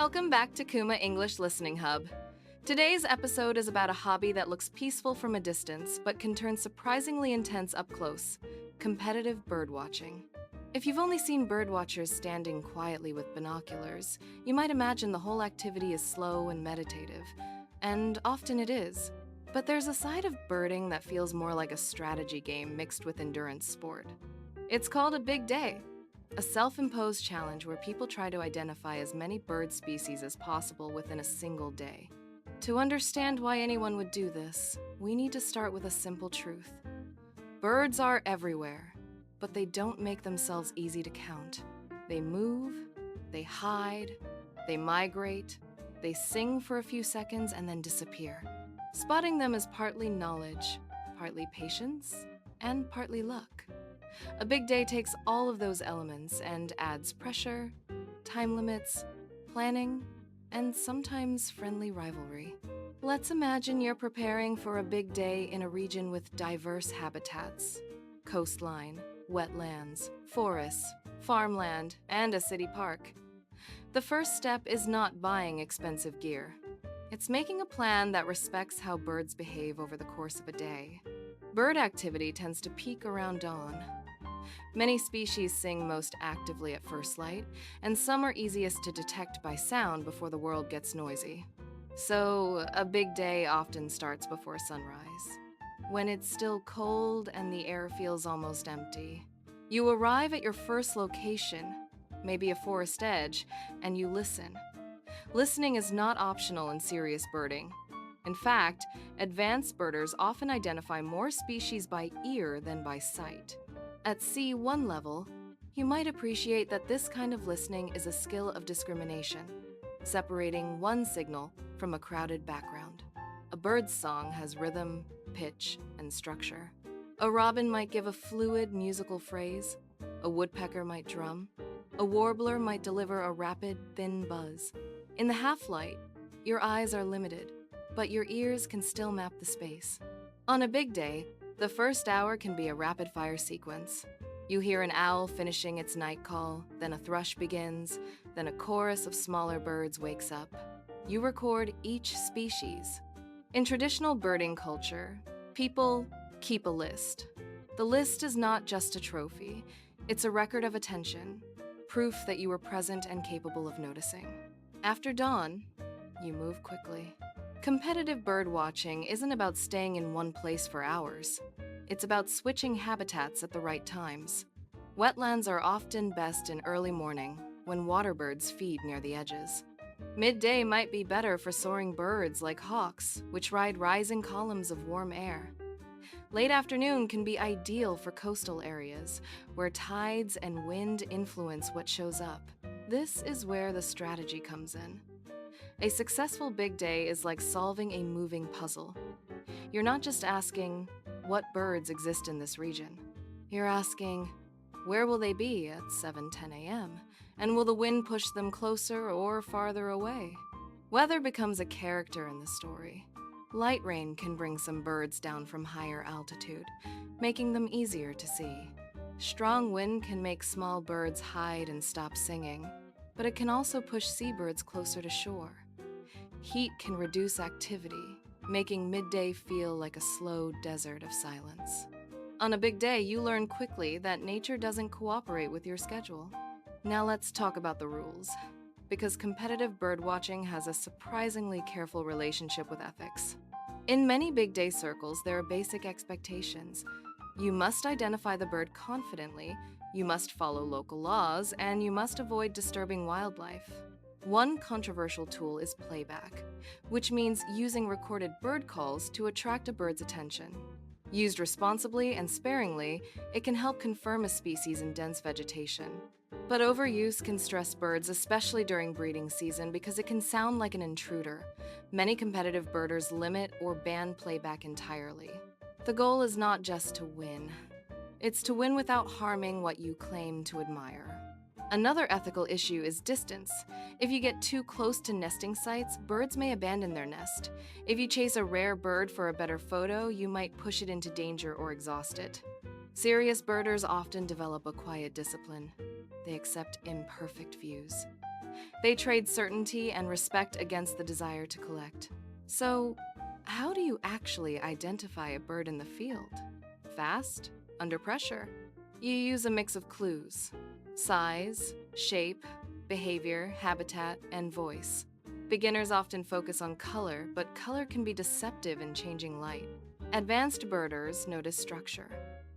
Welcome back to Kuma English Listening Hub. Today's episode is about a hobby that looks peaceful from a distance but can turn surprisingly intense up close: competitive birdwatching. If you've only seen birdwatchers standing quietly with binoculars, you might imagine the whole activity is slow and meditative, and often it is. But there's a side of birding that feels more like a strategy game mixed with endurance sport. It's called a big day, a self-imposed challenge where people try to identify as many bird species as possible within a single day. To understand why anyone would do this, we need to start with a simple truth. Birds are everywhere, but they don't make themselves easy to count. They move, they hide, they migrate, they sing for a few seconds and then disappear. Spotting them is partly knowledge, partly patience, and partly luck. A big day takes all of those elements and adds pressure, time limits, planning, and sometimes friendly rivalry. Let's imagine you're preparing for a big day in a region with diverse habitats: coastline, wetlands, forests, farmland, and a city park. The first step is not buying expensive gear. It's making a plan that respects how birds behave over the course of a day. Bird activity tends to peak around dawn. Many species sing most actively at first light, and some are easiest to detect by sound before the world gets noisy. So, a big day often starts before sunrise, when it's still cold and the air feels almost empty. You arrive at your first location, maybe a forest edge, and you listen. Listening is not optional in serious birding. In fact, advanced birders often identify more species by ear than by sight. At C1 level, you might appreciate that this kind of listening is a skill of discrimination, separating one signal from a crowded background. A bird's song has rhythm, pitch, and structure. A robin might give a fluid musical phrase, a woodpecker might drum, a warbler might deliver a rapid, thin buzz. In the half-light, your eyes are limited, but your ears can still map the space. On a big day, the first hour can be a rapid-fire sequence. You hear an owl finishing its night call, then a thrush begins, then a chorus of smaller birds wakes up. You record each species. In traditional birding culture, people keep a list. The list is not just a trophy. It's a record of attention, proof that you were present and capable of noticing. After dawn, you move quickly. Competitive bird watching isn't about staying in one place for hours. It's about switching habitats at the right times. Wetlands are often best in early morning, when water birds feed near the edges. Midday might be better for soaring birds like hawks, which ride rising columns of warm air. Late afternoon can be ideal for coastal areas, where tides and wind influence what shows up. This is where the strategy comes in. A successful big day is like solving a moving puzzle. You're not just asking, what birds exist in this region? You're asking, where will they be at 7:10 a.m.? And will the wind push them closer or farther away? Weather becomes a character in the story. Light rain can bring some birds down from higher altitude, making them easier to see. Strong wind can make small birds hide and stop singing, but it can also push seabirds closer to shore. Heat can reduce activity, making midday feel like a slow desert of silence. On a big day, you learn quickly that nature doesn't cooperate with your schedule. Now let's talk about the rules, because competitive birdwatching has a surprisingly careful relationship with ethics. In many big day circles, there are basic expectations. You must identify the bird confidently, you must follow local laws, and you must avoid disturbing wildlife. One controversial tool is playback, which means using recorded bird calls to attract a bird's attention. Used responsibly and sparingly, it can help confirm a species in dense vegetation. But overuse can stress birds, especially during breeding season, because it can sound like an intruder. Many competitive birders limit or ban playback entirely. The goal is not just to win. It's to win without harming what you claim to admire. Another ethical issue is distance. If you get too close to nesting sites, birds may abandon their nest. If you chase a rare bird for a better photo, you might push it into danger or exhaust it. Serious birders often develop a quiet discipline. They accept imperfect views. They trade certainty and respect against the desire to collect. So, how do you actually identify a bird in the field? Fast? Under pressure? You use a mix of clues: size, shape, behavior, habitat, and voice. Beginners often focus on color, but color can be deceptive in changing light. Advanced birders notice structure: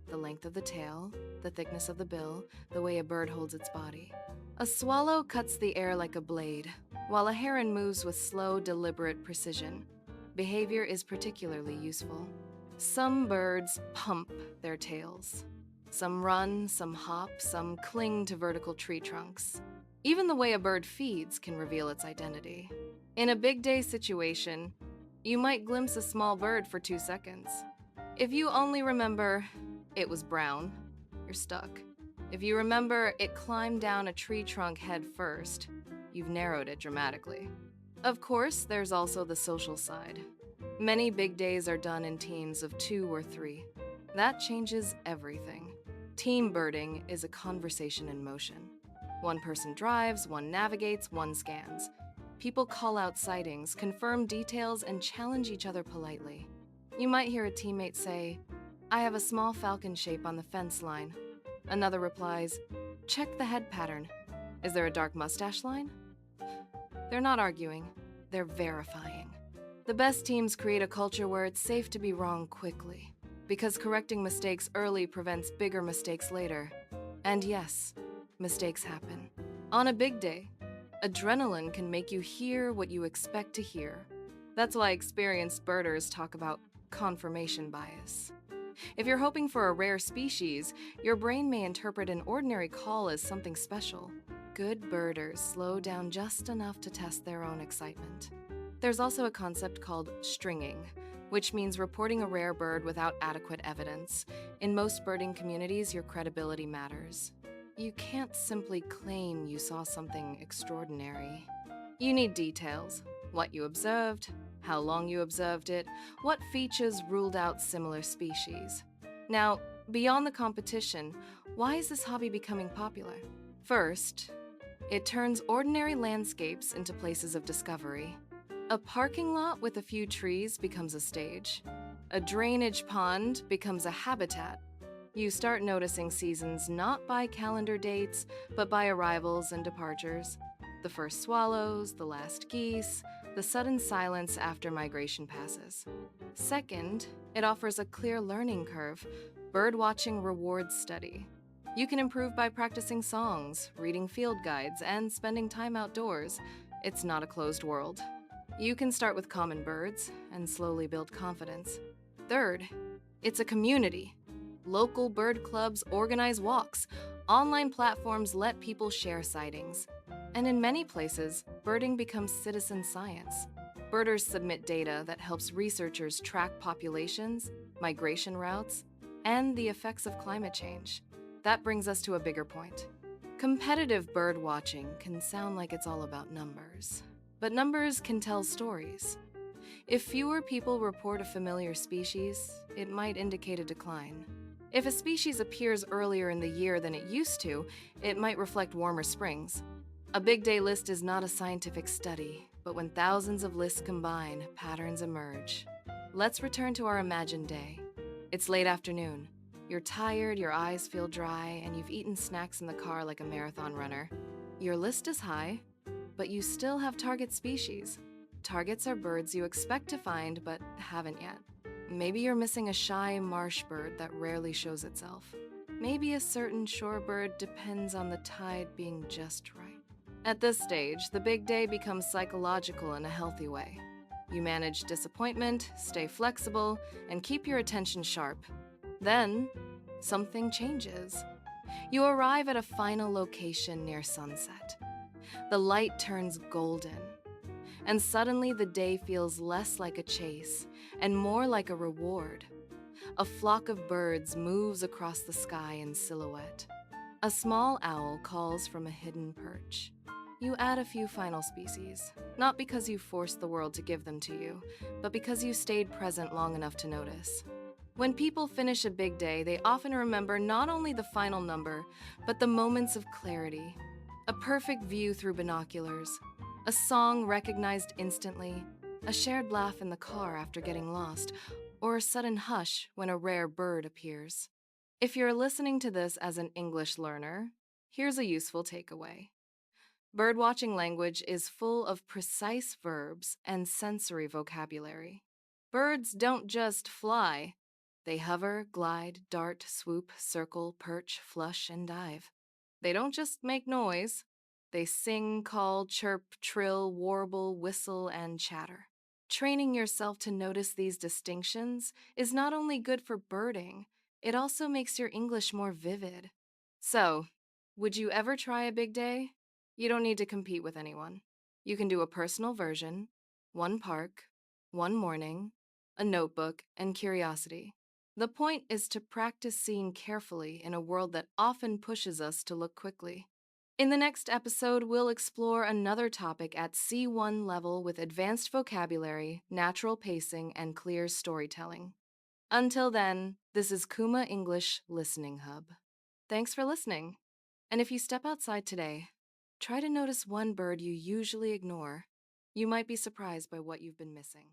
the length of the tail, the thickness of the bill, the way a bird holds its body. A swallow cuts the air like a blade, while a heron moves with slow, deliberate precision. Behavior is particularly useful. Some birds pump their tails. Some run, some hop, some cling to vertical tree trunks. Even the way a bird feeds can reveal its identity. In a big day situation, you might glimpse a small bird for 2 seconds. If you only remember it was brown, you're stuck. If you remember it climbed down a tree trunk head first, you've narrowed it dramatically. Of course, there's also the social side. Many big days are done in teams of 2 or 3. That changes everything. Team birding is a conversation in motion. One person drives, one navigates, one scans. People call out sightings, confirm details, and challenge each other politely. You might hear a teammate say, "I have a small falcon shape on the fence line." Another replies, "Check the head pattern. Is there a dark mustache line?" They're not arguing, they're verifying. The best teams create a culture where it's safe to be wrong quickly, because correcting mistakes early prevents bigger mistakes later. And yes, mistakes happen. On a big day, adrenaline can make you hear what you expect to hear. That's why experienced birders talk about confirmation bias. If you're hoping for a rare species, your brain may interpret an ordinary call as something special. Good birders slow down just enough to test their own excitement. There's also a concept called stringing, which means reporting a rare bird without adequate evidence. In most birding communities, your credibility matters. You can't simply claim you saw something extraordinary. You need details: what you observed, how long you observed it, what features ruled out similar species. Now, beyond the competition, why is this hobby becoming popular? First, it turns ordinary landscapes into places of discovery. A parking lot with a few trees becomes a stage. A drainage pond becomes a habitat. You start noticing seasons not by calendar dates, but by arrivals and departures. The first swallows, the last geese, the sudden silence after migration passes. Second, it offers a clear learning curve. Birdwatching rewards study. You can improve by practicing songs, reading field guides, and spending time outdoors. It's not a closed world. You can start with common birds and slowly build confidence. Third, it's a community. Local bird clubs organize walks. Online platforms let people share sightings. And in many places, birding becomes citizen science. Birders submit data that helps researchers track populations, migration routes, and the effects of climate change. That brings us to a bigger point. Competitive bird watching can sound like it's all about numbers, but numbers can tell stories. If fewer people report a familiar species, it might indicate a decline. If a species appears earlier in the year than it used to, it might reflect warmer springs. A big day list is not a scientific study, but when thousands of lists combine, patterns emerge. Let's return to our imagined day. It's late afternoon. You're tired, your eyes feel dry, and you've eaten snacks in the car like a marathon runner. Your list is high, but you still have target species. Targets are birds you expect to find, but haven't yet. Maybe you're missing a shy marsh bird that rarely shows itself. Maybe a certain shorebird depends on the tide being just right. At this stage, the big day becomes psychological in a healthy way. You manage disappointment, stay flexible, and keep your attention sharp. Then, something changes. You arrive at a final location near sunset. The light turns golden, and suddenly the day feels less like a chase and more like a reward. A flock of birds moves across the sky in silhouette. A small owl calls from a hidden perch. You add a few final species, not because you forced the world to give them to you, but because you stayed present long enough to notice. When people finish a big day, they often remember not only the final number, but the moments of clarity. A perfect view through binoculars, a song recognized instantly, a shared laugh in the car after getting lost, or a sudden hush when a rare bird appears. If you're listening to this as an English learner, here's a useful takeaway. Birdwatching language is full of precise verbs and sensory vocabulary. Birds don't just fly. They hover, glide, dart, swoop, circle, perch, flush, and dive. They don't just make noise. They sing, call, chirp, trill, warble, whistle, and chatter. Training yourself to notice these distinctions is not only good for birding, it also makes your English more vivid. So, would you ever try a big day? You don't need to compete with anyone. You can do a personal version, one park, one morning, a notebook, and curiosity. The point is to practice seeing carefully in a world that often pushes us to look quickly. In the next episode, we'll explore another topic at C1 level with advanced vocabulary, natural pacing, and clear storytelling. Until then, this is Kuma English Listening Hub. Thanks for listening. And if you step outside today, try to notice one bird you usually ignore. You might be surprised by what you've been missing.